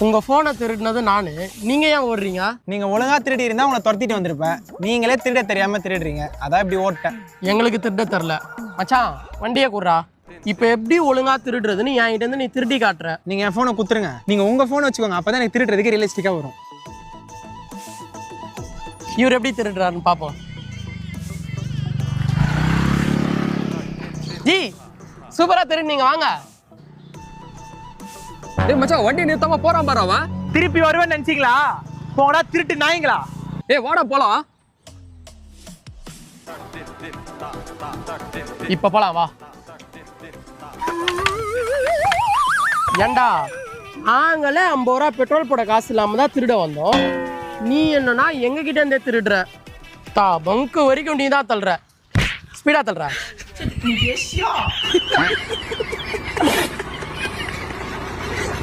உங்க போனை திருடினது நானு, நீங்க ஏன் ஓடுறீங்க? நீங்க ஒழுங்கா திருடி இருந்தா உங்களை துரத்திட்டு வந்திருப்பேன். நீங்களே திருட தெரியாம திருடுறீங்க, அதான் இப்படி ஓட்டேன். எங்களுக்கு திருட தெரில. மச்சான் வண்டியை கூடுறா. இப்போ எப்படி ஒழுங்கா திருடுறதுன்னு என்கிட்ட இருந்து நீ திருடி காட்டுற. நீங்க என் போனை குத்துருங்க, நீங்க உங்க போனை வச்சுக்கோங்க, அப்பதான் எனக்கு திருடுறதுக்கு ரியலிஸ்டிக்கா வரும். இவர் எப்படி திருடுறாருன்னு பார்ப்போம். ஜி சூப்பரா திருடுனீங்க, வாங்க. டேய் மச்சான், வண்டி நிறுத்தாம போறான் பாரு அவன். திருப்பி வருவேன்னு நினைச்சீங்களா? போங்கடா திருட்டு நாய்ங்களா. ஏய் வாடா போலாம். இப்ப போலாம் வா. ஏண்டா நாங்களே 50 ரூபா பெட்ரோல் போட காசு இல்லாம தான் திருட வந்தோம். நீ என்னன்னா எங்க கிட்ட இருந்தே திருடுற. பங்கு வரைக்கும் நீ தான் தள்ளுற, ஸ்பீடா தள்ளுற.